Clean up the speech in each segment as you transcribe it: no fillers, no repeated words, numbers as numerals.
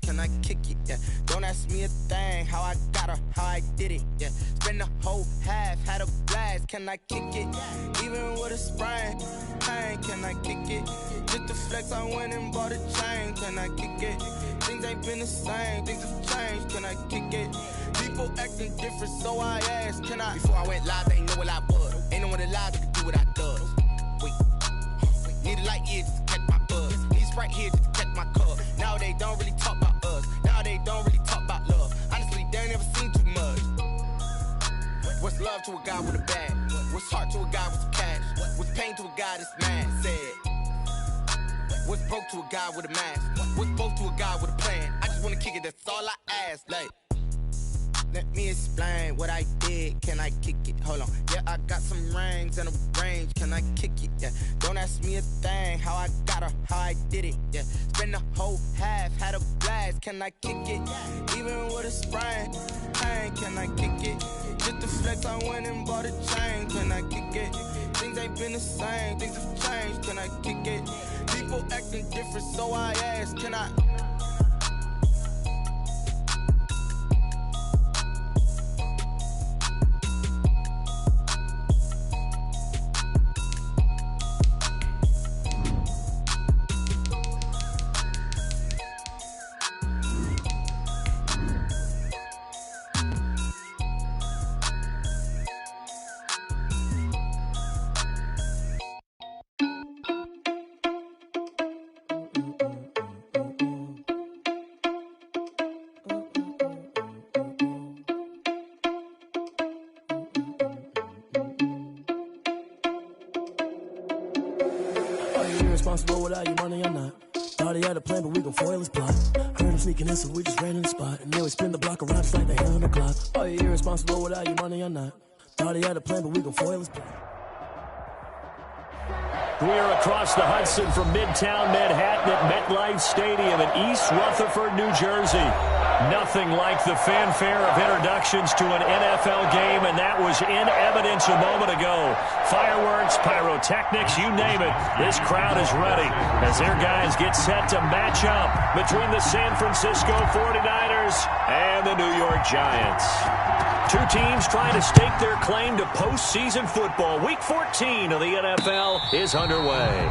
can I kick it? Yeah, don't ask me a thing, how I got her, how I did it. Yeah, spend the whole half, had a blast, can I kick it? Even with a sprain, pain, can I kick it? Just the flex, I went and bought a chain, can I kick it? Things ain't been the same, things have changed, can I kick it? People acting different, so I asked, can I? Before I went live, they ain't know what I was. Ain't no one alive that could do what I does. Wait, need a light here just to catch my buzz. Need Sprite here just to catch my cup. Now they don't really talk about us. Now they don't really talk about love. Honestly, they ain't never seen too much. What's love to a guy with a bag? What's heart to a guy with some cash? What's pain to a guy that's mad? Said. What's broke to a guy with a mask? What's both to a guy with a plan? I just wanna kick it, that's all I ask. Like, let me explain what I did. Can I kick it? Hold on. Yeah, I got some rings and a range. Can I kick it? Yeah. Don't ask me a thing. How I got her, how I did it. Yeah. Spend the whole half, had a blast. Can I kick it? Even with a sprain, pain. Can I kick it? Just the flex, I went and bought a chain. Can I kick it? Things ain't been the same. Things have changed. Can I kick it? People acting different, so I ask. Can I? Irresponsible without your money or not. Thought he had a plan, but we gon' foil his plot. Heard him sneaking in, so we just ran in the spot. And then we spin the block around just like the hand on the clock. Are you irresponsible without your money or not? Thought he had a plan, but we gon' foil his plot. We're across the Hudson from Midtown Manhattan at MetLife Stadium in East Rutherford, New Jersey. Nothing like the fanfare of introductions to an NFL game, and that was in evidence a moment ago. Fireworks, pyrotechnics, you name it. This crowd is ready as their guys get set to match up between the San Francisco 49ers and the New York Giants. Two teams trying to stake their claim to postseason football. Week 14 of the NFL is underway.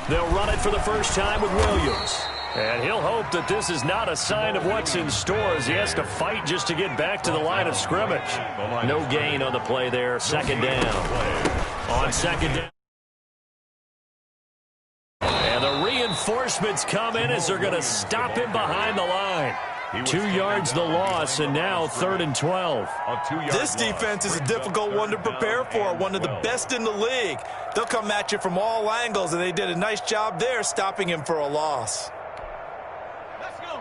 They'll run it for the first time with Williams. And he'll hope that this is not a sign of what's in store as he has to fight just to get back to the line of scrimmage. No gain on the play there. Second down. On second down. And the reinforcements come in as they're going to stop him behind the line. 2 yards the loss, and now 3rd and 12. This defense is a difficult one to prepare for, one of the best in the league. They'll come at you from all angles, and they did a nice job there stopping him for a loss.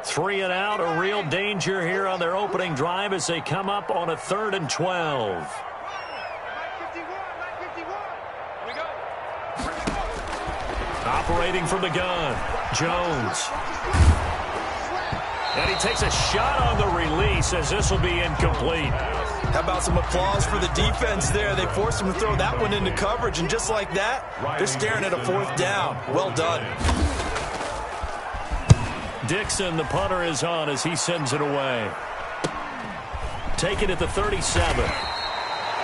3 and out, a real danger here on their opening drive as they come up on a 3rd and 12. Operating from the gun, Jones. And he takes a shot on the release as this will be incomplete. How about some applause for the defense there? They forced him to throw that one into coverage, and just like that, they're staring at a 4th down. Well done. Dixon, the punter, is on as he sends it away. Taken at the 37.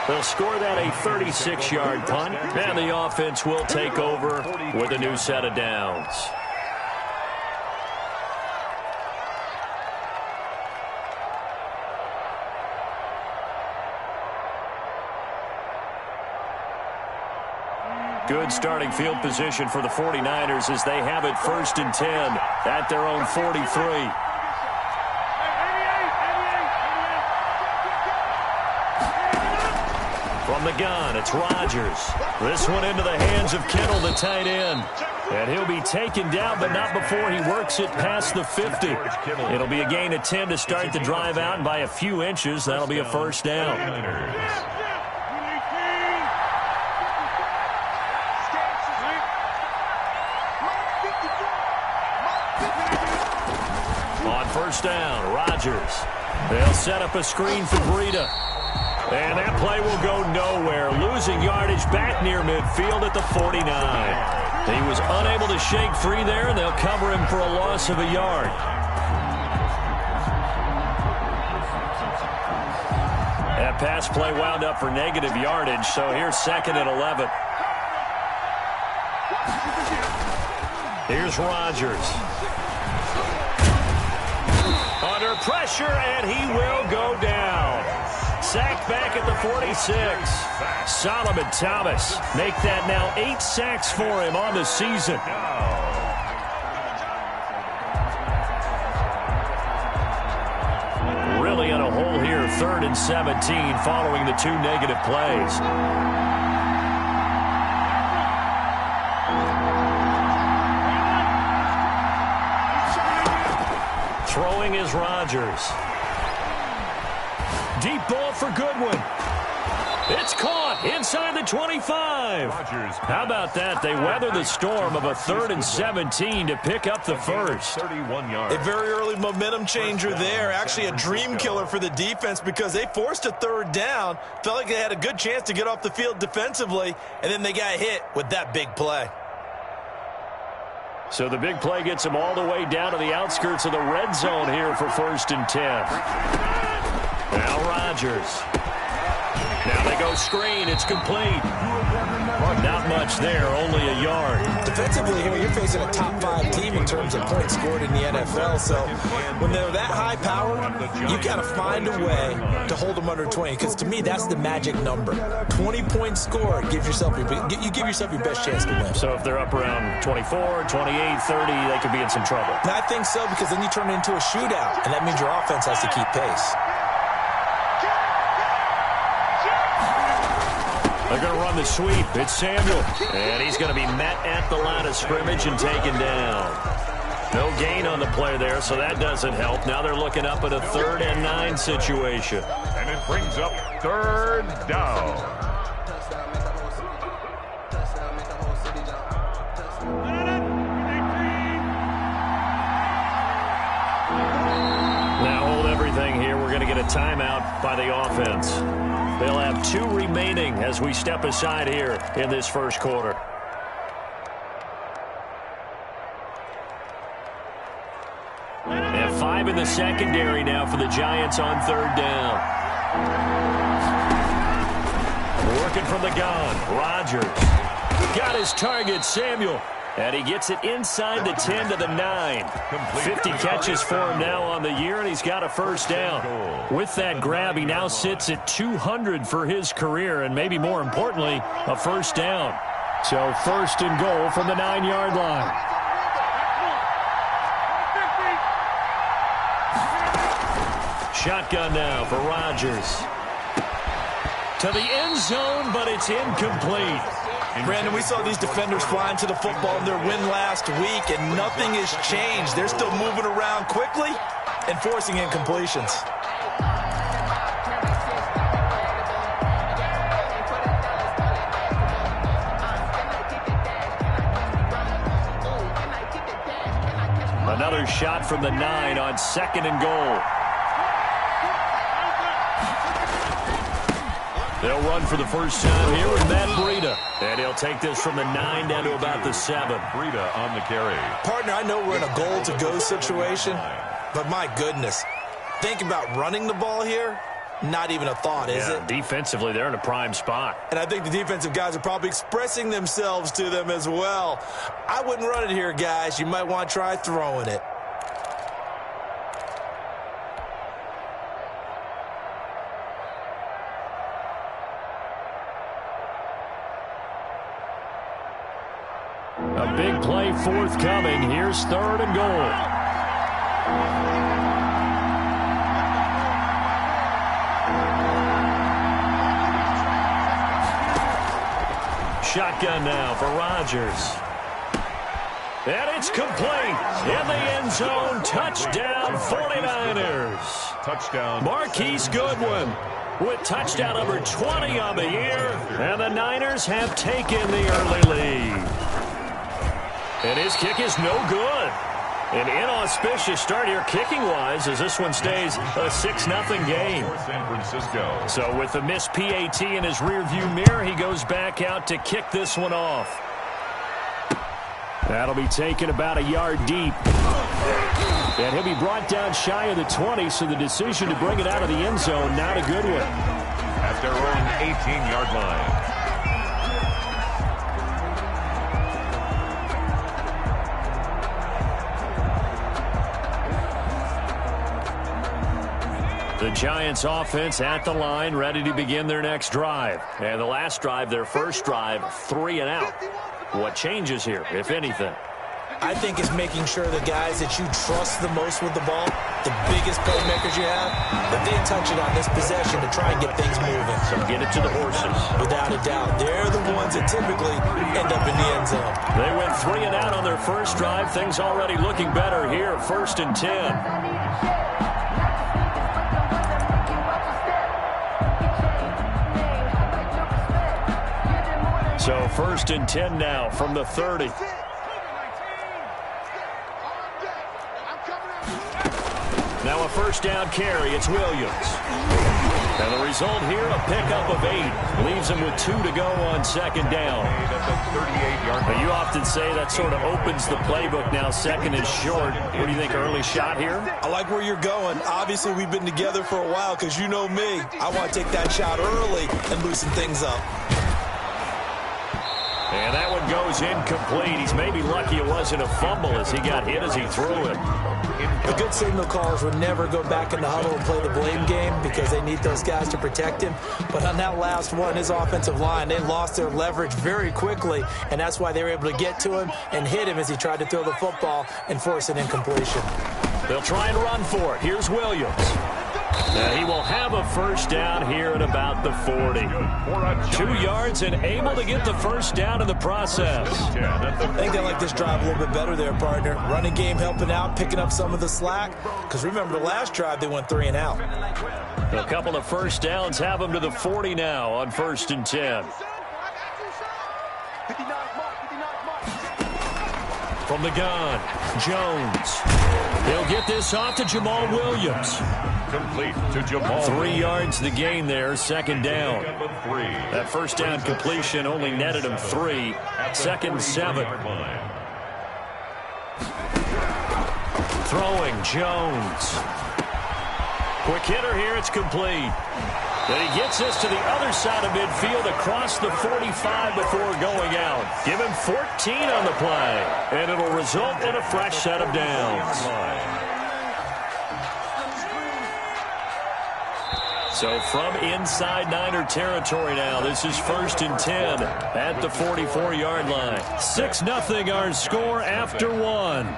They'll score that a 36-yard punt, and the offense will take over with a new set of downs. Good starting field position for the 49ers as they have it 1st and 10 at their own 43. From the gun, it's Rodgers. This one into the hands of Kittle, the tight end. And he'll be taken down, but not before he works it past the 50. It'll be a gain of 10 to start the drive out, and by a few inches, that'll be a first down. On first down, Rodgers. They'll set up a screen for Breida. And that play will go nowhere, losing yardage back near midfield at the 49. He was unable to shake free there, and they'll cover him for a loss of a yard. That pass play wound up for negative yardage, so here's 2nd and 11. Here's Rodgers. Under pressure, and he will go down. Sacked back at the 46. Solomon Thomas make that now 8 sacks for him on the season. Really in a hole here, 3rd and 17 following the 2 negative plays. Throwing is Rodgers. Deep ball for Goodwin. It's caught inside the 25. How about that? They weather the storm of a 3rd and 17 to pick up the first. 31 yards. A very early momentum changer there. Actually a dream killer for the defense because they forced a 3rd down. Felt like they had a good chance to get off the field defensively, and then they got hit with that big play. So the big play gets them all the way down to the outskirts of the red zone here for 1st and 10. Now Rodgers. Now they go screen. It's complete. Not much there, only a yard. Defensively here, you're facing a top 5 team in terms of points scored in the NFL. So when they're that high power, you got to find a way to hold them under 20. Because to me, that's the magic number. 20 points scored gives yourself you give yourself your best chance to win. So if they're up around 24, 28, 30, they could be in some trouble. And I think so, because then you turn it into a shootout, and that means your offense has to keep pace. They're going to run the sweep. It's Samuel. And he's going to be met at the line of scrimmage and taken down. No gain on the play there, so that doesn't help. Now they're looking up at a 3rd and 9 situation. And it brings up 3rd down. Now hold everything here. We're going to get a timeout by the offense. They'll have 2 remaining as we step aside here in this first quarter. And 5 in the secondary now for the Giants on 3rd down. Working from the gun. Rodgers got his target, Samuel. And he gets it inside the 10 to the 9. 50 catches for him now on the year, and he's got a first down. With that grab, he now sits at 200 for his career, and maybe more importantly, a first down. So 1st and goal from the 9-yard line. Shotgun now for Rodgers. To the end zone, but it's incomplete. Brandon, we saw these defenders flying to the football in their win last week, and nothing has changed. They're still moving around quickly and forcing incompletions. Another shot from the 9 on 2nd and goal. They'll run for the first time here with Matt Breida. And he'll take this from the 9 down to about the 7. Breida on the carry. Partner, I know we're in a goal-to-go situation, but my goodness, think about running the ball here. Not even a thought, is it? Defensively, they're in a prime spot. And I think the defensive guys are probably expressing themselves to them as well. I wouldn't run it here, guys. You might want to try throwing it. play forthcoming. Here's 3rd and goal. Shotgun now for Rodgers. And it's complete. In the end zone. Touchdown, 49ers. Touchdown. Marquise Goodwin with touchdown number 20 on the year. And the Niners have taken the early lead. And his kick is no good. An inauspicious start here kicking-wise as this one stays a 6-0 game. San Francisco. So with the missed PAT in his rearview mirror, he goes back out to kick this one off. That'll be taken about a yard deep. And he'll be brought down shy of the 20, so the decision to bring it out of the end zone, not a good one. At their own 18-yard line. The Giants offense at the line, ready to begin their next drive. And the last drive, their first drive, 3 and out. What changes here, if anything? I think it's making sure the guys that you trust the most with the ball, the biggest playmakers you have, that they touch it on this possession to try and get things moving. So get it to the horses. Without a doubt. They're the ones that typically end up in the end zone. They went 3 and out on their first drive. Things already looking better here. 1st and 10. So 1st and 10 now from the 30. Now a first down carry. It's Williams. And the result here, a pickup of 8. Leaves him with 2 to go on 2nd down. But you often say that sort of opens the playbook now. 2nd is short. What do you think, early shot here? I like where you're going. Obviously, we've been together for a while because you know me. I want to take that shot early and loosen things up. And that one goes incomplete. He's maybe lucky it wasn't a fumble as he got hit as he threw it. The good signal callers would never go back in the huddle and play the blame game because they need those guys to protect him. But on that last one, his offensive line, they lost their leverage very quickly, and that's why they were able to get to him and hit him as he tried to throw the football and force an incompletion. They'll try and run for it. Here's Williams. Now he will have a first down here at about the 40. 2 yards and able to get the first down in the process. I think they like this drive a little bit better there, partner. Running game helping out, picking up some of the slack. Because remember, the last drive they went 3 and out. A couple of first downs have them to the 40 now on 1st and 10. From the gun, Jones. He'll get this off to Jamal Williams. Complete to Jamal. 3 yards the gain there, 2nd down. That first down completion only netted him 3. 2nd and 7. Throwing, Jones. Quick hitter here, it's complete. Then he gets this to the other side of midfield across the 45 before going out. Give him 14 on the play, and it'll result in a fresh set of downs. So from inside Niner territory now, this is 1st and 10 at the 44-yard line. 6-0 our score after 1.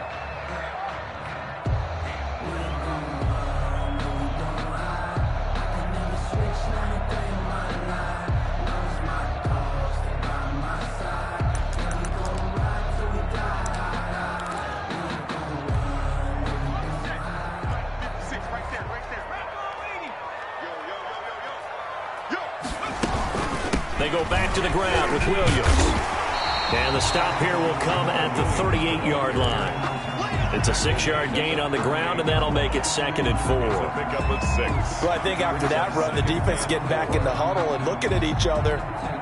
They go back to the ground with Williams. And the stop here will come at the 38-yard line. It's a 6-yard gain on the ground, and that'll make it 2nd and 4. Pick up at 6. Well, I think after that run, the defense is getting back in the huddle and looking at each other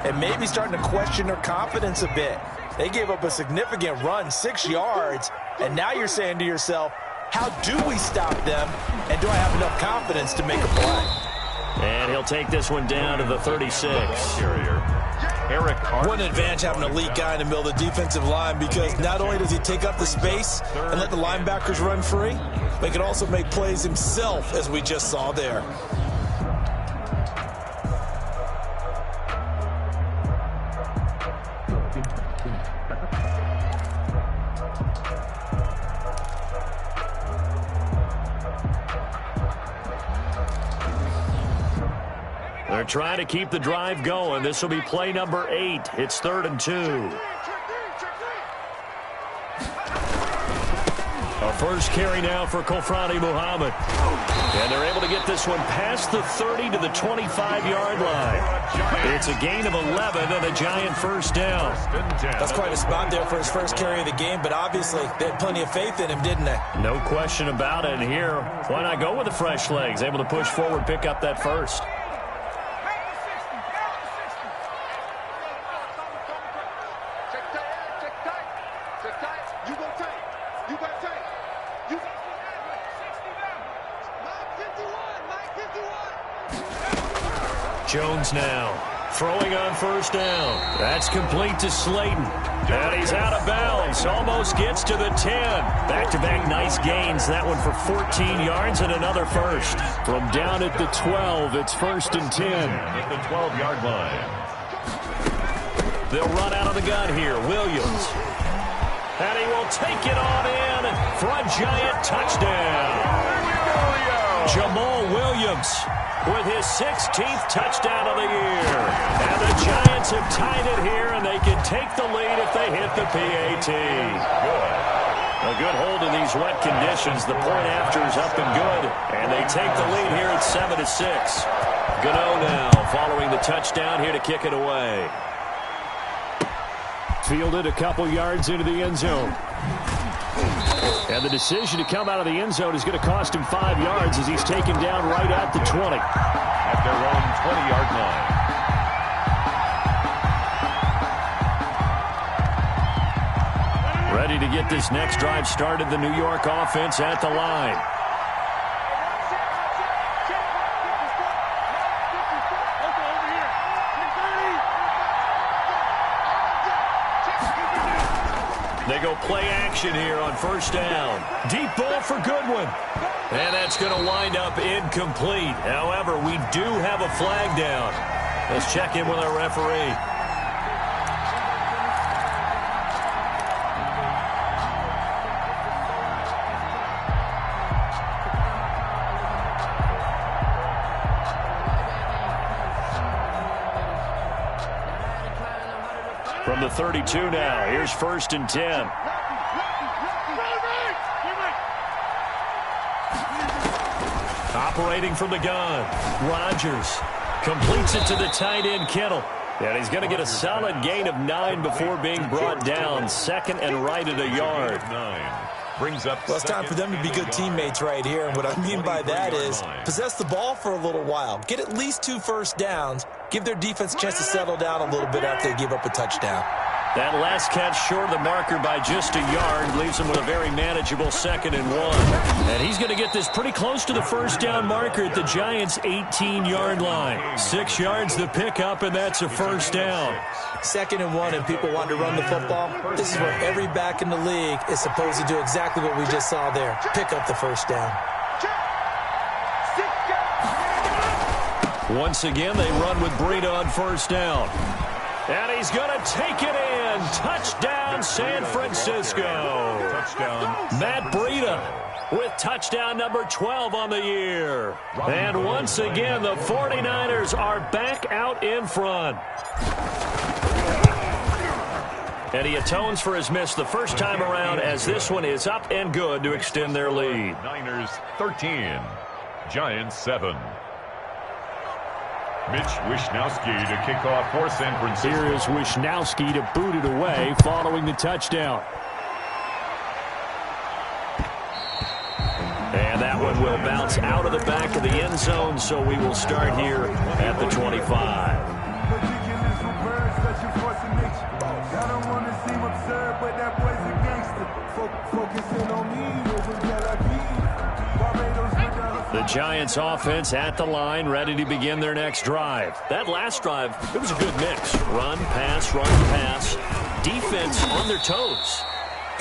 and maybe starting to question their confidence a bit. They gave up a significant run, 6 yards, and now you're saying to yourself, how do we stop them, and do I have enough confidence to make a play? And he'll take this one down to the 36. What an advantage having an elite guy in the middle of the defensive line, because not only does he take up the space and let the linebackers run free, but he can also make plays himself, as we just saw there. They're trying to keep the drive going. This will be play number 8. It's 3rd and 2. A first carry now for Kofrani Muhammad. And they're able to get this one past the 30 to the 25-yard line. It's a gain of 11 and a Giant first down. That's quite a spot there for his first carry of the game, but obviously they had plenty of faith in him, didn't they? No question about it. And here, why not go with the fresh legs? Able to push forward, pick up that first. Jones now throwing on first down. That's complete to Slayton. And he's out of bounds. Almost gets to the 10. Back-to-back nice gains. That one for 14 yards and another first. From down at the 12, it's 1st and 10. At the 12-yard line. They'll run out of the gun here. Williams. And he will take it on in for a Giant touchdown. Jamal Williams with his 16th touchdown of the year. And the Giants have tied it here, and they can take the lead if they hit the PAT. Good. A good hold in these wet conditions. The point after is up and good, and they take the lead here at 7-6. Gano now following the touchdown here to kick it away. Fielded a couple yards into the end zone. And the decision to come out of the end zone is going to cost him 5 yards as he's taken down right at the 20. At their own 20-yard line. Ready to get this next drive started, the New York offense at the line. They go play action here on first down. Deep ball for Goodwin. And that's going to wind up incomplete. However, we do have a flag down. Let's check in with our referee. From the 32 now, here's 1st and 10. Operating from the gun, Rodgers completes it to the tight end, Kittle. And he's going to get a solid gain of 9 before being brought down. 2nd and right at a yard. 9. Brings up well, it's time for them to be good teammates right here. And what I mean by that is possess the ball for a little while. Get at least 2 first downs. Give their defense a chance to settle down a little bit after they give up a touchdown. That last catch short of the marker by just a yard leaves him with a very manageable 2nd and 1. And he's going to get this pretty close to the first down marker at the Giants' 18-yard line. 6 yards the pickup, and that's a first down. 2nd and 1, and people want to run the football. This is where every back in the league is supposed to do exactly what we just saw there. Pick up the first down. Once again, they run with Breida on first down. And he's going to take it in. Touchdown, San Francisco. touchdown. Matt Breida with touchdown number 12 on the year. And once again, the 49ers are back out in front. And he atones for his miss the first time around as this one is up and good to extend their lead. Niners 13, Giants 7. Mitch Wishnowsky to kick off for San Francisco. Here is Wishnowsky to boot it away following the touchdown. And that one will bounce out of the back of the end zone, so we will start here at the 25. The Giants offense at the line, ready to begin their next drive. That last drive, it was a good mix. Run, pass, defense on their toes.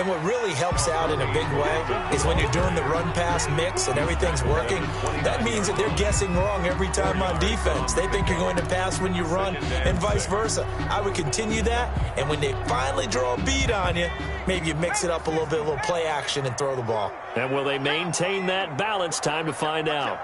And what really helps out in a big way is when you're doing the run-pass mix and everything's working, that means that they're guessing wrong every time on defense. They think you're going to pass when you run and vice versa. I would continue that, and when they finally draw a beat on you, maybe you mix it up a little play action and throw the ball. And will they maintain that balance? Time to find out.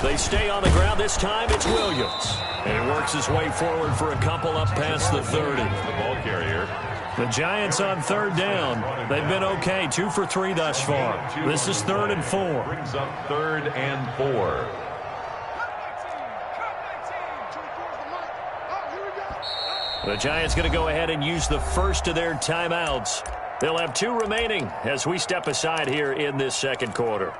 They stay on the ground. This time it's Williams. And he works his way forward for a couple up past the 30. The ball carrier. The Giants on third down. They've been okay. 2 for 3 thus far. This is 3rd and 4. Brings up 3rd and 4. The Giants going to go ahead and use the first of their timeouts. They'll have 2 remaining as we step aside here in this second quarter.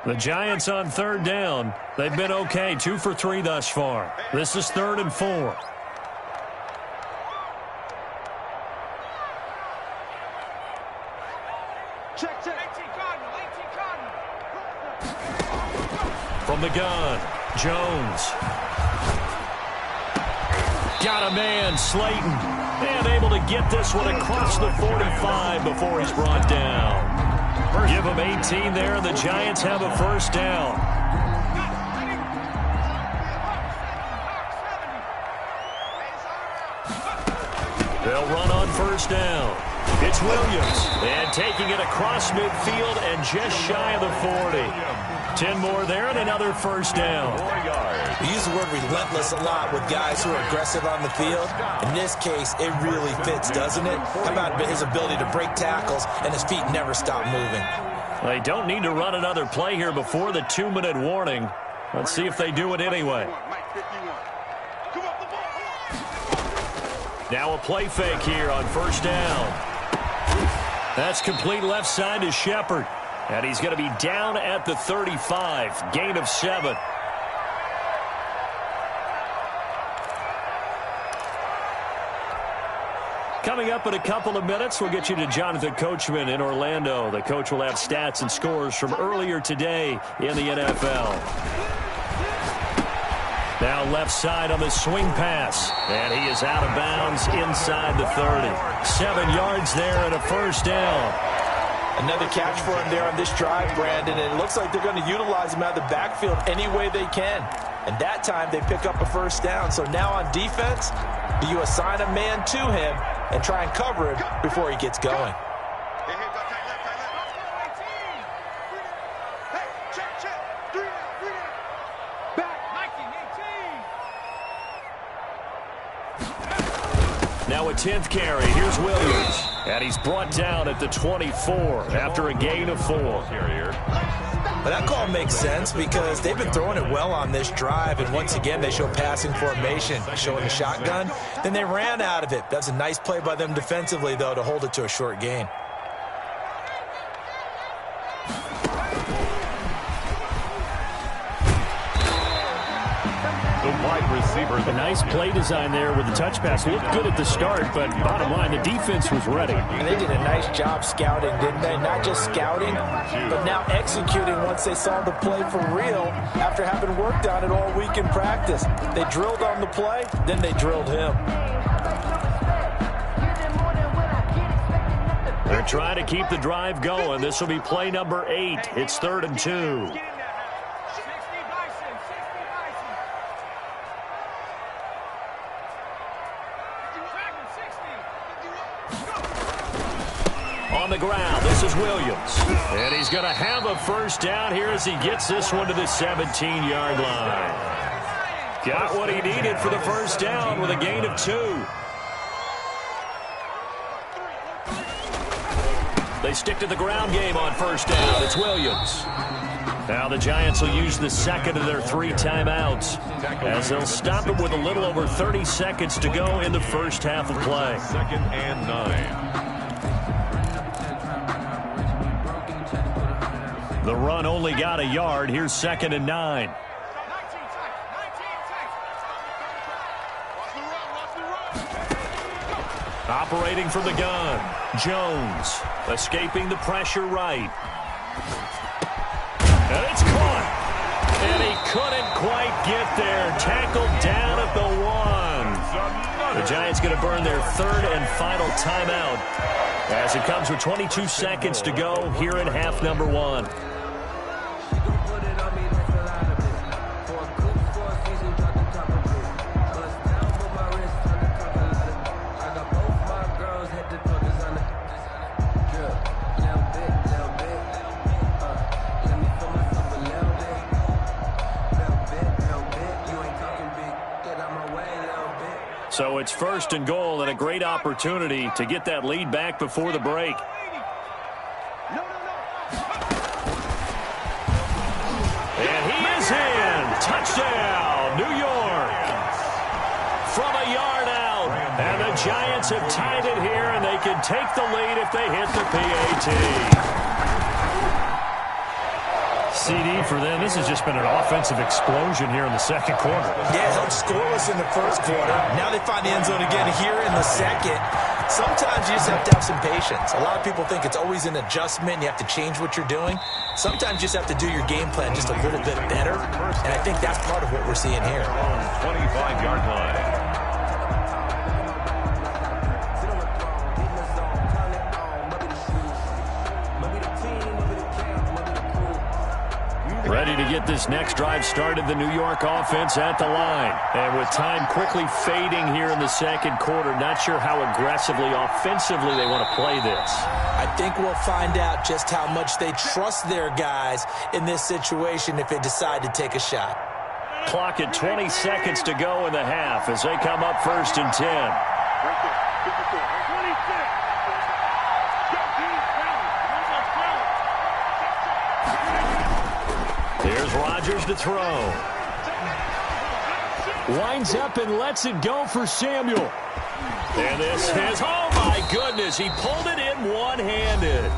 The Giants on third down. They've been okay. 2 for 3 thus far. This is 3rd and 4. From the gun, Jones. Got a man, Slayton. And able to get this one across the 45 before he's brought down. Give him 18 there, and the Giants have a first down. They'll run on first down. It's Williams, and taking it across midfield and just shy of the 40. 10 more there and another first down. We use the word relentless a lot with guys who are aggressive on the field. In this case, it really fits, doesn't it? How about his ability to break tackles and his feet never stop moving? They don't need to run another play here before the 2-minute warning. Let's see if they do it anyway. Now a play fake here on first down. That's complete left side to Shepard. And he's going to be down at the 35. Gain of 7. Coming up in a couple of minutes, we'll get you to Jonathan Coachman in Orlando. The coach will have stats and scores from earlier today in the NFL. Now left side on the swing pass. And he is out of bounds inside the 30. 7 yards there and a first down. Another catch for him there on this drive, Brandon, and it looks like they're going to utilize him out of the backfield any way they can. And that time they pick up a first down. So now on defense, do you assign a man to him and try and cover him before he gets going? Now a 10th carry. Here's Williams. And he's brought down at the 24 after a gain of 4. But that call makes sense because they've been throwing it well on this drive. And once again, they show passing formation, showing the shotgun. Then they ran out of it. That's a nice play by them defensively, though, to hold it to a short gain. A nice play design there with the touch pass. Looked good at the start, but bottom line, the defense was ready. And they did a nice job scouting, didn't they? Not just scouting, but now executing once they saw the play for real after having worked on it all week in practice. They drilled on the play, then they drilled him. They're trying to keep the drive going. This will be play number 8. It's 3rd and 2. On the ground, this is Williams. And he's going to have a first down here as he gets this one to the 17-yard line. Got what he needed for the first down with a gain of 2. They stick to the ground game on first down. It's Williams. Now the Giants will use the second of their 3 timeouts as they'll stop it with a little over 30 seconds to go in the first half of play. 2nd and 9. The run only got a yard. Here's 2nd and 9. Operating from the gun, Jones escaping the pressure right. And it's caught. And he couldn't quite get there. Tackled down at the 1. The Giants going to burn their third and final timeout as it comes with 22 seconds to go here in half number 1. So it's first and goal and a great opportunity to get that lead back before the break. And he is in. Touchdown, New York. From a yard out. And the Giants have tied it here, and they can take the lead if they hit the PAT. CD for them. This has just been an offensive explosion here in the second quarter. Yeah, held scoreless in the first quarter. Now they find the end zone again here in the second. Sometimes you just have to have some patience. A lot of people think it's always an adjustment. You have to change what you're doing. Sometimes you just have to do your game plan just a little bit better. And I think that's part of what we're seeing here. 25-yard line. Ready to get this next drive started, the New York offense at the line. And with time quickly fading here in the second quarter, not sure how aggressively, offensively they want to play this. I think we'll find out just how much they trust their guys in this situation if they decide to take a shot. Clock at 20 seconds to go in the half as they come up first and 10. Here's Rodgers to throw. Winds up and lets it go for Samuel. And this is, oh my goodness, he pulled it in one-handed.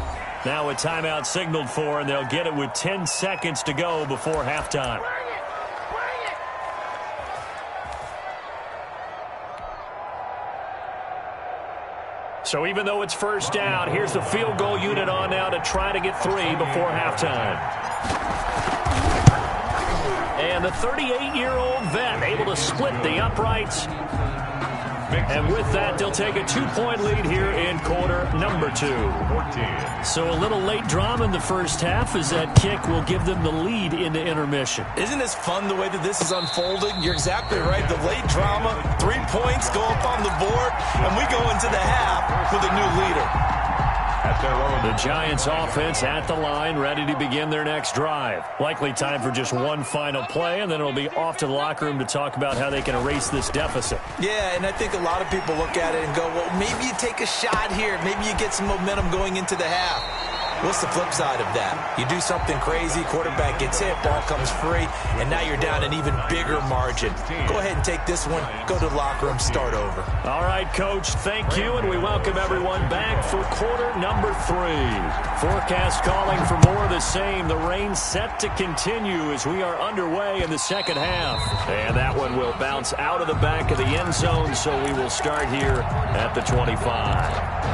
Now a timeout signaled for, and they'll get it with 10 seconds to go before halftime. So even though it's first down, here's the field goal unit on now to try to get 3 before halftime. And the 38-year-old vet able to split the uprights. And with that, they'll take a 2-point lead here in quarter number 2. So a little late drama in the first half as that kick will give them the lead into intermission. Isn't this fun the way that this is unfolding? You're exactly right. The late drama, 3 points go up on the board, and we go into the half with a new leader. The Giants offense at the line, ready to begin their next drive. Likely time for just one final play, and then it'll be off to the locker room to talk about how they can erase this deficit. Yeah, and I think a lot of people look at it and go, well, maybe you take a shot here. Maybe you get some momentum going into the half. What's the flip side of that? You do something crazy, quarterback gets hit, ball comes free, and now you're down an even bigger margin. Go ahead and take this one, go to the locker room, start over. All right, Coach, thank you, and we welcome everyone back for quarter number 3. Forecast calling for more of the same. The rain set to continue as we are underway in the second half. And that one will bounce out of the back of the end zone, so we will start here at the 25.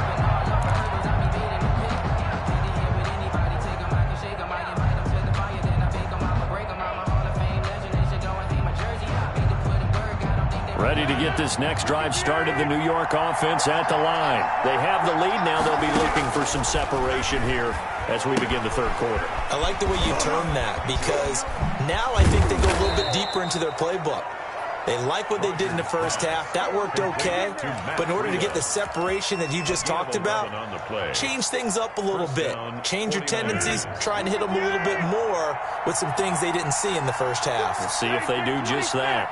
Ready to get this next drive started, the New York offense at the line. They have the lead now. They'll be looking for some separation here as we begin the third quarter. I like the way you term that because now I think they go a little bit deeper into their playbook. They like what they did in the first half. That worked okay. But in order to get the separation that you just talked about, change things up a little bit. Change your tendencies. Try and hit them a little bit more with some things they didn't see in the first half. We'll see if they do just that.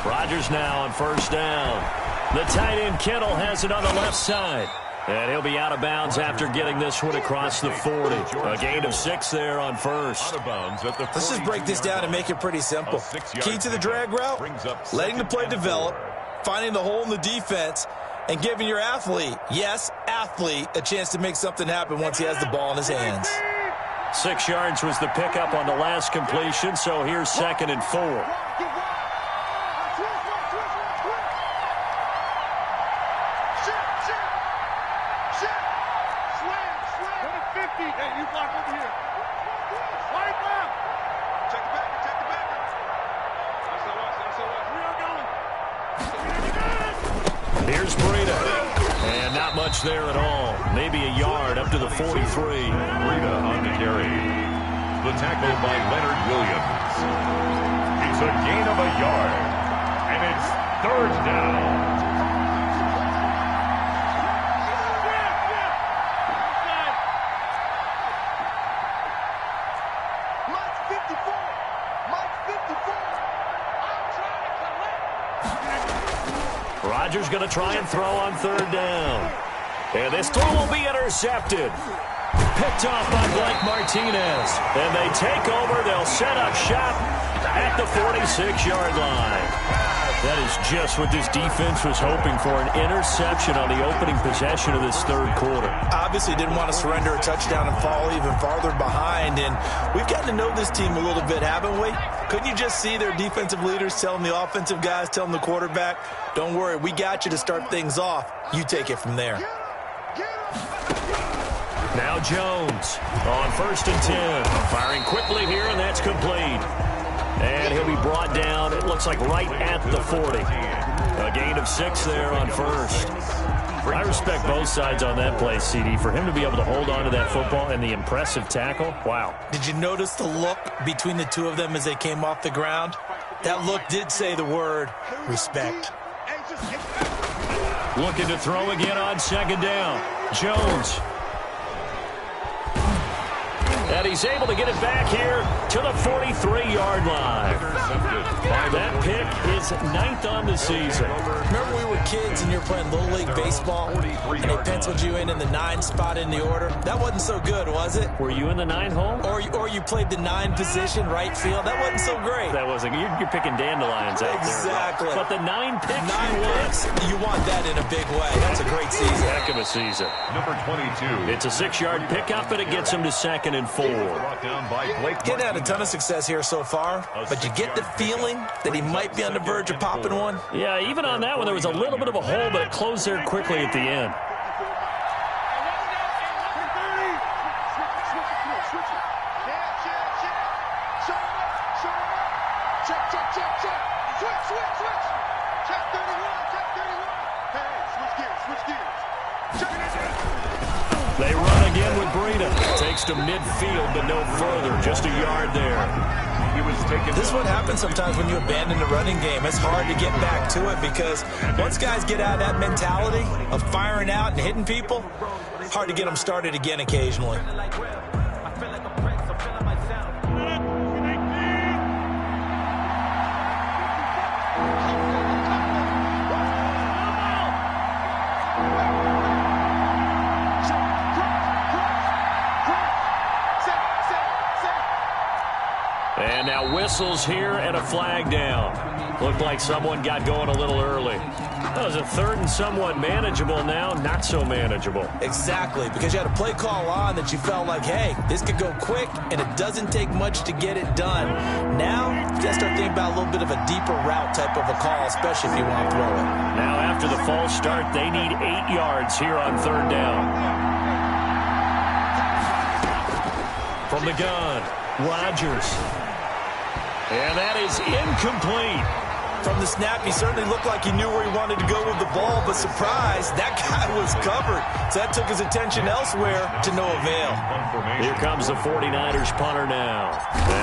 Rodgers now on first down. The tight end Kittle has it on the left side. And he'll be out of bounds after getting this one across the 40. A gain of 6 there on first. Let's just break this down and make it pretty simple. Key to the drag route, letting the play develop, finding the hole in the defense, and giving your athlete, yes, athlete, a chance to make something happen once he has the ball in his hands. 6 yards was the pickup on the last completion, so here's 2nd and 4. Here's Breida. And not much there at all. Maybe a yard up to the 43. Breida on the carry. The tackle by Leonard Williams. It's a gain of a yard. And it's third down. Rodgers going to try and throw on third down. And this throw will be intercepted. Picked off by Blake Martinez. And they take over. They'll set up shop at the 46-yard line. That is just what this defense was hoping for, an interception on the opening possession of this third quarter. Obviously didn't want to surrender a touchdown and fall even farther behind. And we've gotten to know this team a little bit, haven't we? Couldn't you just see their defensive leaders telling the offensive guys, telling the quarterback, don't worry, we got you to start things off. You take it from there. Now Jones on 1st and 10. Firing quickly here, and that's complete. And he'll be brought down, it looks like right at the 40. A gain of 6 there on first. I respect both sides on that play, CD. For him to be able to hold on to that football and the impressive tackle, wow. Did you notice the look between the two of them as they came off the ground? That look did say the word respect. Looking to throw again on second down. Jones. And he's able to get it back here to the 43-yard line. That pick is 9th on the season. Remember we were kids and you were playing Little League Baseball and they penciled you in the 9 spot in the order? That wasn't so good, was it? Were you in the 9 hole? Or you played the 9 position, right field? That wasn't so great. That wasn't. You're picking dandelions out there. Exactly. But the 9 picks. 9 picks, you want that in a big way. That's a great season. Heck of a season. Number 22. It's a 6-yard pickup, and it gets him to 2nd and 4. Getting had a ton of success here so far, but you get the feeling that he might be on the verge of popping one. Yeah, even on that one, there was a little bit of a hole, but it closed there quickly at the end. They run again with Breida. Takes to midfield, but no further. Just a yard there. This is what happens sometimes when you abandon the running game. It's hard to get back to it because once guys get out of that mentality of firing out and hitting people, it's hard to get them started again occasionally. And now whistles here and a flag down. Looked like someone got going a little early. That was a 3rd and somewhat manageable, now not so manageable. Exactly, because you had a play call on that you felt like, hey, this could go quick, and it doesn't take much to get it done. Now, you got to start thinking about a little bit of a deeper route type of a call, especially if you want to throw it. Now after the false start, they need 8 yards here on 3rd down. From the gun, Rodgers. And that is incomplete. From the snap, he certainly looked like he knew where he wanted to go with the ball, but surprise, that guy was covered. So that took his attention elsewhere to no avail. Here comes the 49ers punter now,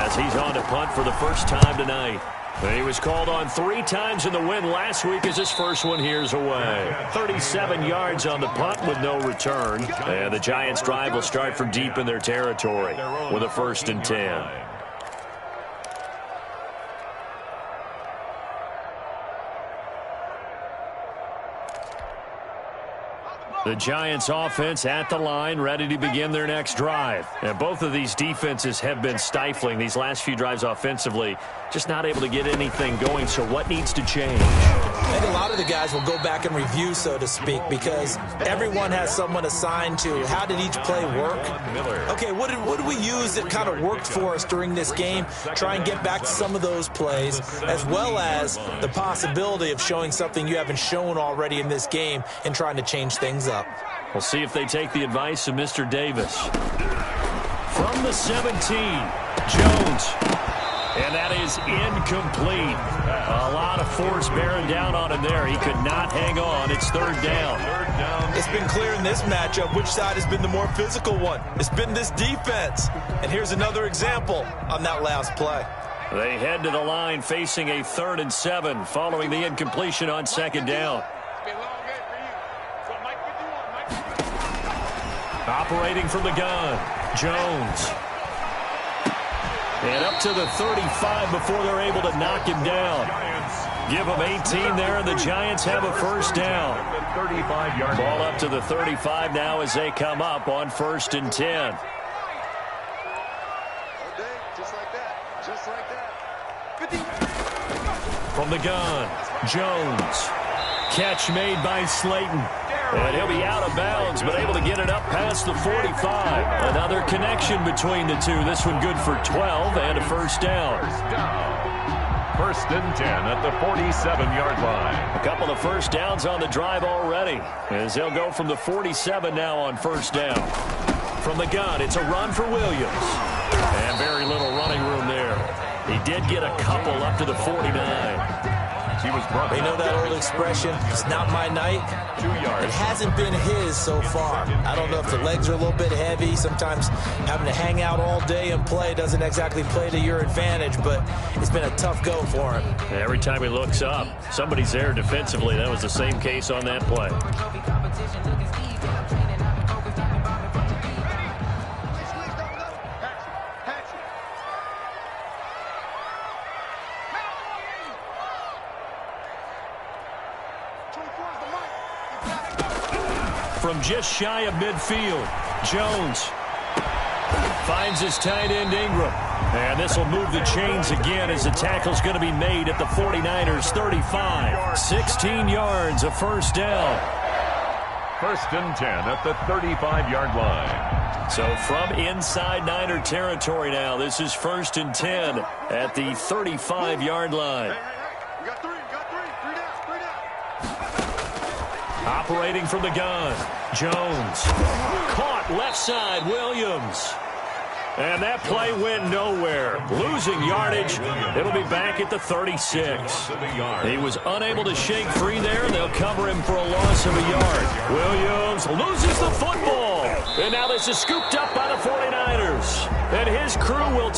as he's on to punt for the first time tonight. And he was called on 3 times in the win last week as his first one here's away. 37 yards on the punt with no return. And the Giants' drive will start from deep in their territory with a 1st and 10. The Giants offense at the line, ready to begin their next drive. And both of these defenses have been stifling these last few drives offensively. Just not able to get anything going, so what needs to change? I think a lot of the guys will go back and review, so to speak, because everyone has someone assigned to how did each play work. Okay, what did we use that kind of worked for us during this game? Try and get back to some of those plays, as well as the possibility of showing something you haven't shown already in this game and trying to change things up. We'll see if they take the advice of Mr. Davis. From the 17, Jones. And that is incomplete. A lot of force bearing down on him there. He could not hang on. It's third down. It's been clear in this matchup which side has been the more physical one. It's been this defense. And here's another example on that last play. They head to the line facing a 3rd and 7 following the incompletion on second down. Operating from the gun, Jones. And up to the 35 before they're able to knock him down. Give them 18 there, and the Giants have a first down. Ball up to the 35 now as they come up on 1st and 10. From the gun, Jones. Catch made by Slayton. And he'll be out of bounds, but able to get it up past the 45. Another connection between the two. This one good for 12 and a first down. 1st and 10 at the 47-yard line. A couple of first downs on the drive already, as they'll go from the 47 now on 1st down. From the gun, it's a run for Williams. And very little running room there. He did get a couple up to the 49. He was brought. They know that old expression, it's not my night. 2 yards. It hasn't been his so far. I don't know if the legs are a little bit heavy. Sometimes having to hang out all day and play doesn't exactly play to your advantage, but it's been a tough go for him. Every time he looks up, somebody's there defensively. That was the same case on that play. From just shy of midfield, Jones finds his tight end Ingram. And this will move the chains again as the tackle's going to be made at the 49ers 35. 16 yards, a first down. 1st and 10 at the 35-yard line. So from inside Niner territory now, this is 1st and 10 at the 35-yard line. Operating from the gun, Jones. Caught left side, Williams. And that play went nowhere. Losing yardage. It'll be back at the 36. He was unable to shake free there. They'll cover him for a loss of a yard. Williams loses the football. And now this is scooped up by the 49ers. And his crew will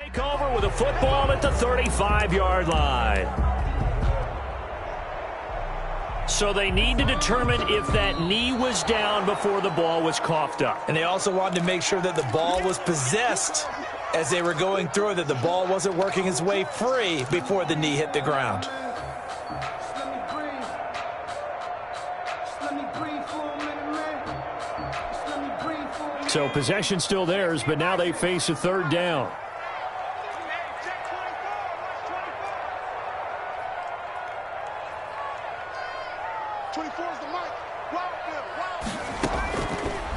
take over with a football at the 35-yard line. So they need to determine if that knee was down before the ball was coughed up. And they also wanted to make sure that the ball was possessed as they were going through, that the ball wasn't working its way free before the knee hit the ground. So possession still theirs, but now they face a 3rd down.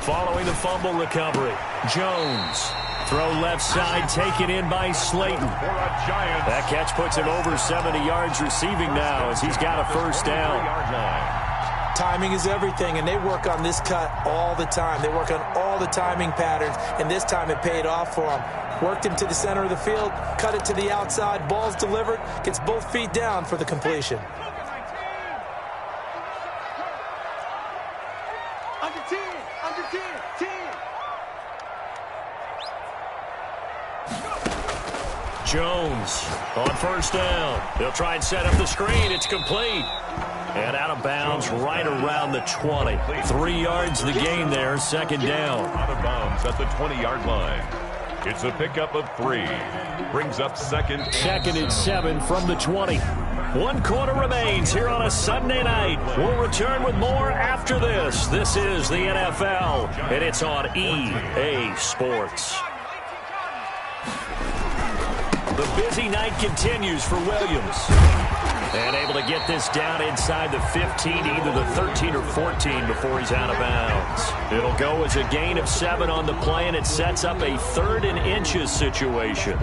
Following the fumble recovery, Jones. Throw left side, taken in by Slayton. That catch puts him over 70 yards receiving now as he's got a first down. Timing is everything, and they work on this cut all the time. They work on all the timing patterns, and this time it paid off for them. Worked him to the center of the field, cut it to the outside, ball's delivered, gets both feet down for the completion. Jones on first down. They'll try and set up the screen. It's complete. And out of bounds right around the 20. 3 yards the game there, second down. Out of bounds at the 20-yard line. It's a pickup of 3. Brings up second and 7 from the 20. 1 quarter remains here on a Sunday night. We'll return with more after this. This is the NFL, and it's on EA Sports. The busy night continues for Williams. And able to get this down inside the 15, either the 13 or 14 before he's out of bounds. It'll go as a gain of 7 on the play, and it sets up a 3rd and inches situation.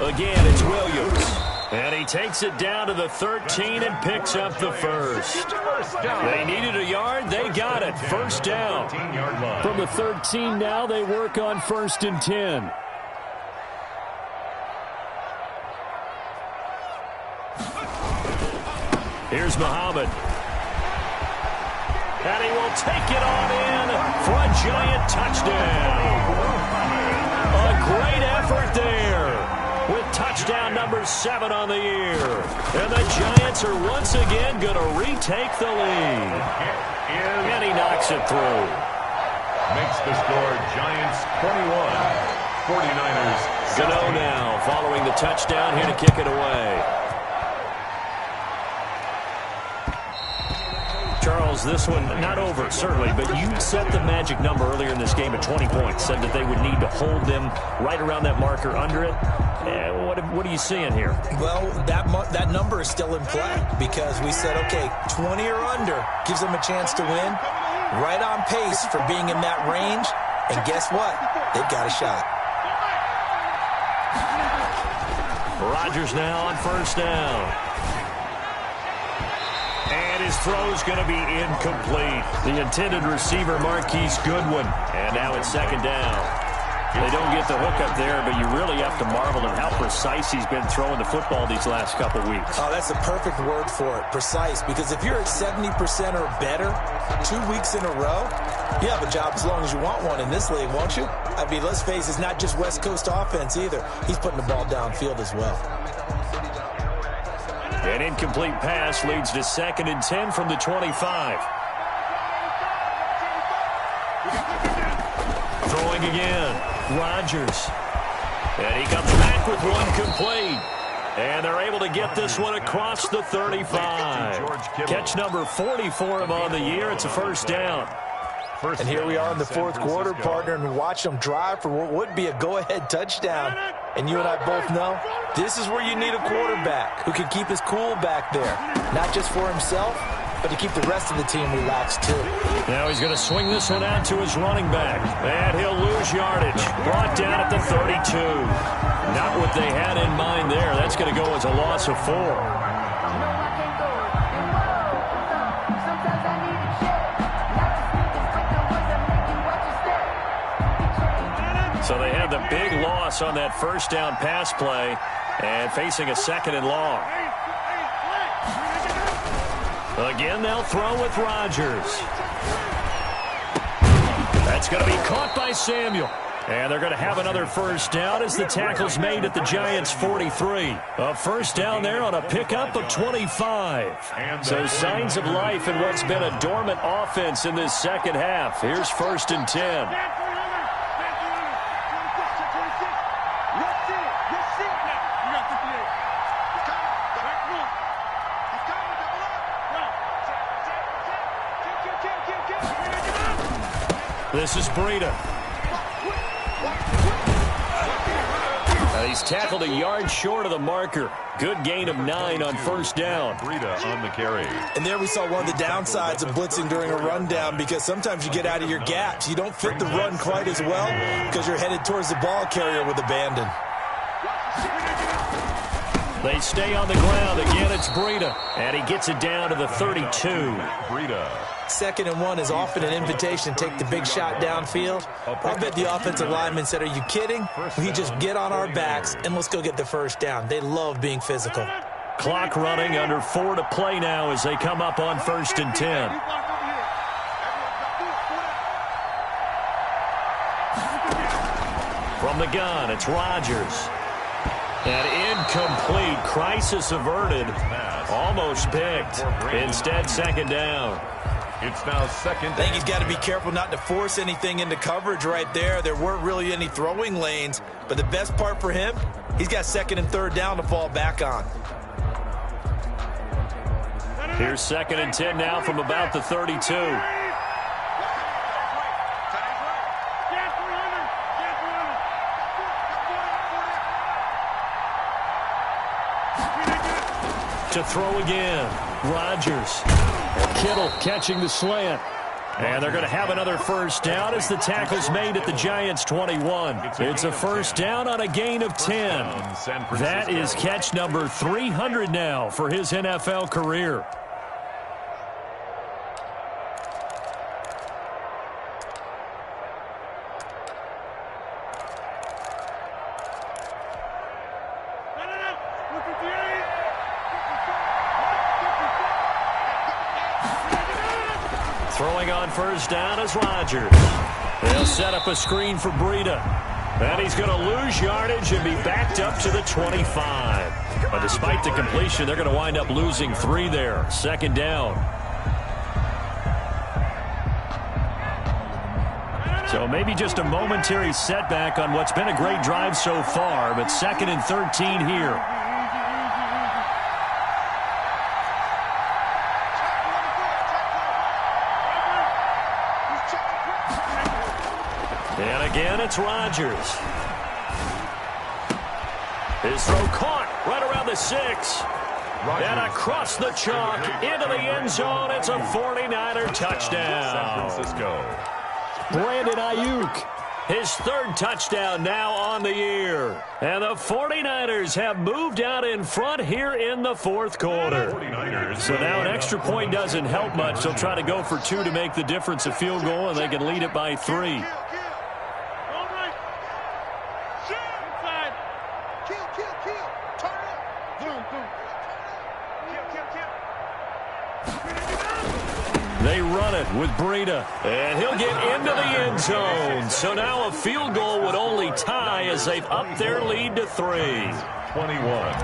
Again, it's Williams. And he takes it down to the 13 and picks up the first. They needed a yard. They got it. First down. From the 13 now, they work on 1st and 10. Here's Muhammad. And he will take it on in for a giant touchdown. A great effort there with touchdown number 7 on the year. And the Giants are once again going to retake the lead. And he knocks it through. Makes the score Giants 21, 49ers 16. Gano now following the touchdown here to kick it away. Charles, this one not over, certainly, but you set the magic number earlier in this game at 20 points, said that they would need to hold them right around that marker under it. What are you seeing here? Well, that number is still in play because we said, okay, 20 or under gives them a chance to win. Right on pace for being in that range. And guess what? They've got a shot. Rodgers now on first down. And his throw's going to be incomplete. The intended receiver, Marquise Goodwin. And now it's second down. They don't get the hook up there, but you really have to marvel at how precise he's been throwing the football these last couple weeks. Oh, that's the perfect word for it, precise. Because if you're at 70% or better 2 weeks in a row, you have a job as long as you want one in this league, won't you? I mean, let's face it, it's not just West Coast offense either. He's putting the ball downfield as well. An incomplete pass leads to 2nd and 10 from the 25. Throwing again, Rodgers. And he comes back with one complete. And they're able to get this one across the 35. Catch number 40 for him on the year. It's a first down. And here we are in the fourth quarter, partner, and watch them drive for what would be a go-ahead touchdown. And you and I both know this is where you need a quarterback who can keep his cool back there. Not just for himself, but to keep the rest of the team relaxed, too. Now he's going to swing this one out to his running back. And he'll lose yardage. Brought down at the 32. Not what they had in mind there. That's going to go as a loss of 4. So they had the big loss on that first down pass play and facing a 2nd and long. Again, they'll throw with Rodgers. That's going to be caught by Samuel. And they're going to have another first down as the tackle's made at the Giants' 43. A first down there on a pickup of 25. So signs of life in what's been a dormant offense in this second half. Here's 1st and 10. This is Breida. He's tackled a yard short of the marker. Good gain of 9 on first down. Breida on the carry. And there we saw one of the downsides of blitzing during a rundown because sometimes you get out of your gaps. You don't fit the run quite as well because you're headed towards the ball carrier with abandon. They stay on the ground. Again, it's Breida. And he gets it down to the 32. Breida. 2nd and 1 is often an invitation to take the big shot downfield. I bet the offensive lineman said, are you kidding? We just get on our backs and let's go get the first down. They love being physical. Clock running, under 4 to play now as they come up on 1st and 10. From the gun, it's Rodgers. And incomplete. Crisis averted. Almost picked. Instead, 2nd down. It's now 2nd down. I think he's got to be careful not to force anything into coverage right there. There weren't really any throwing lanes. But the best part for him, he's got 2nd and 3rd down to fall back on. Here's 2nd and 10 now from about the 32. To throw again. Rodgers. Kittle catching the slant. And they're going to have another first down as the tackle's made at the Giants' 21. It's a first down on a gain of 10. That is catch number 300 now for his NFL career. Throwing on first down is Rodgers. They'll set up a screen for Breida. And he's going to lose yardage and be backed up to the 25. But despite the completion, they're going to wind up losing 3 there. Second down. So maybe just a momentary setback on what's been a great drive so far, but 2nd and 13 here. And again, it's Rodgers. His throw caught right around the 6. And across the chalk into the end zone. It's a 49er touchdown. San Francisco. Brandon Ayuk, his 3rd touchdown now on the year. And the 49ers have moved out in front here in the 4th quarter. So now an extra point doesn't help much. They'll try to go for 2 to make the difference a field goal, and they can lead it by 3. They run it with Breida, and he'll get into the end zone. So now a field goal would only tie as they've upped their lead to 3. 21.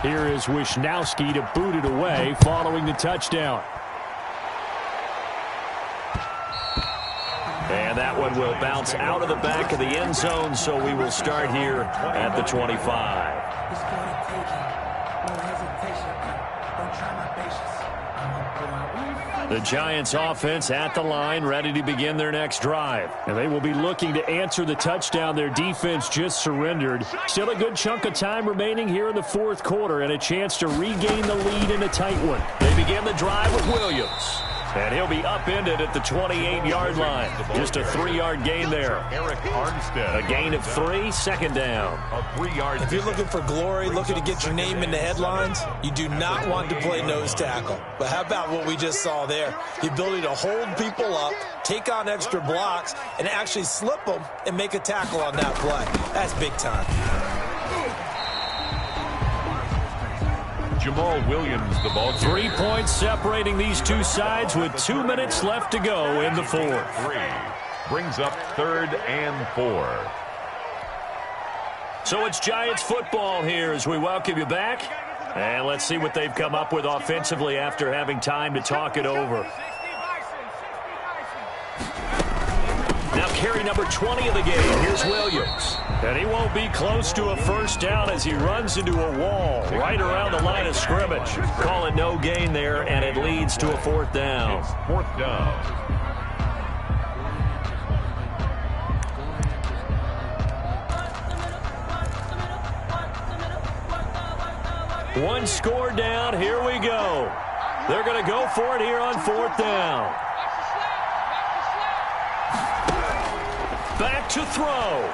Here is Wisnowski to boot it away following the touchdown. And that one will bounce out of the back of the end zone, so we will start here at the 25. The Giants offense at the line, ready to begin their next drive. And they will be looking to answer the touchdown their defense just surrendered. Still a good chunk of time remaining here in the 4th quarter and a chance to regain the lead in a tight one. They begin the drive with Williams. And he'll be upended at the 28-yard line. Just a 3-yard gain there. Eric Armstead. A gain of 3, second down. A 3-yard. If you're looking for glory, looking to get your name in the headlines, you do not want to play nose tackle. But how about what we just saw there? The ability to hold people up, take on extra blocks, and actually slip them and make a tackle on that play. That's big time. Jamal Williams, the ball. 3 points separating these two sides with 2 minutes left to go in the 4th. 3 brings up 3rd and 4. So it's Giants football here as we welcome you back. And let's see what they've come up with offensively after having time to talk it over. Now carry number 20 of the game. Here's Williams. And he won't be close to a first down as he runs into a wall right around the line of scrimmage. Call it no gain there, and it leads to a 4th down. It's 4th down. One score down. Here we go. They're going to go for it here on 4th down. Back to throw.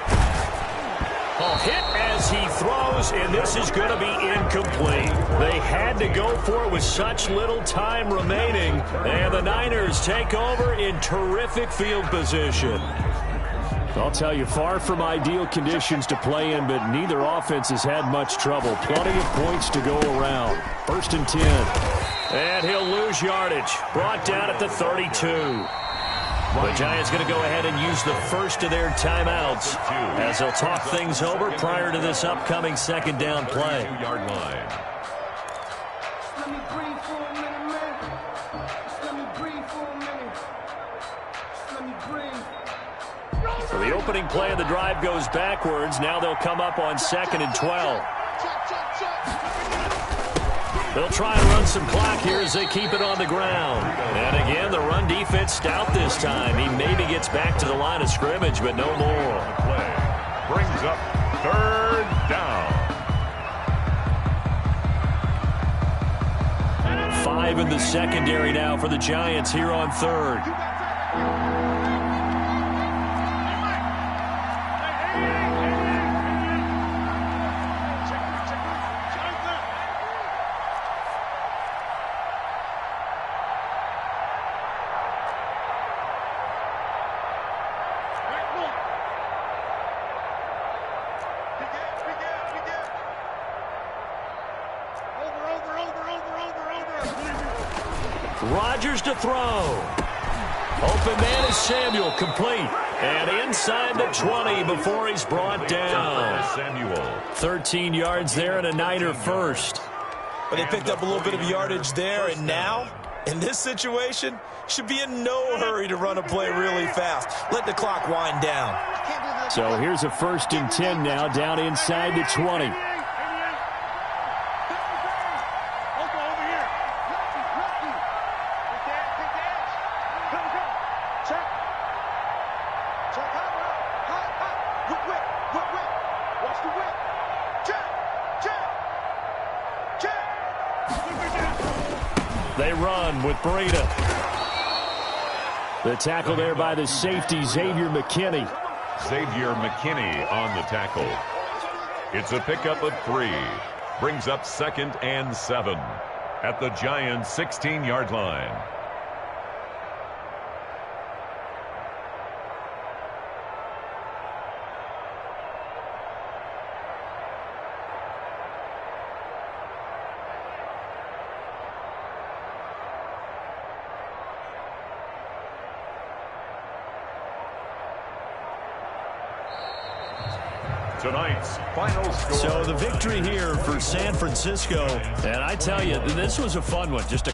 A hit as he throws, and this is going to be incomplete. They had to go for it with such little time remaining, and the Niners take over in terrific field position. I'll tell you, far from ideal conditions to play in, but neither offense has had much trouble. Plenty of points to go around. 1st and 10. And he'll lose yardage. Brought down at the 32. The Giants going to go ahead and use the first of their timeouts as they'll talk things over prior to this upcoming 2nd down play. 2-yard line. So the opening play of the drive goes backwards. Now they'll come up on 2nd and 12. They'll try and run some clock here as they keep it on the ground. And again, the run defense stout this time. He maybe gets back to the line of scrimmage, but no more. Play brings up 3rd down. 5 in the secondary now for the Giants here on third. Rodgers to throw. Open man is Samuel, complete. And inside the 20 before he's brought down. 13 yards there and a Niner first. But they picked up a little bit of yardage there, and now, in this situation, should be in no hurry to run a play really fast. Let the clock wind down. So here's a 1st and 10 now, down inside the 20. They run with Breida. The tackle there by the safety, Xavier McKinney. Xavier McKinney on the tackle. It's a pickup of 3. Brings up 2nd and 7 at the Giants' 16-yard line. Tonight's final score. So the victory here for San Francisco. And I tell you, this was a fun one. Just a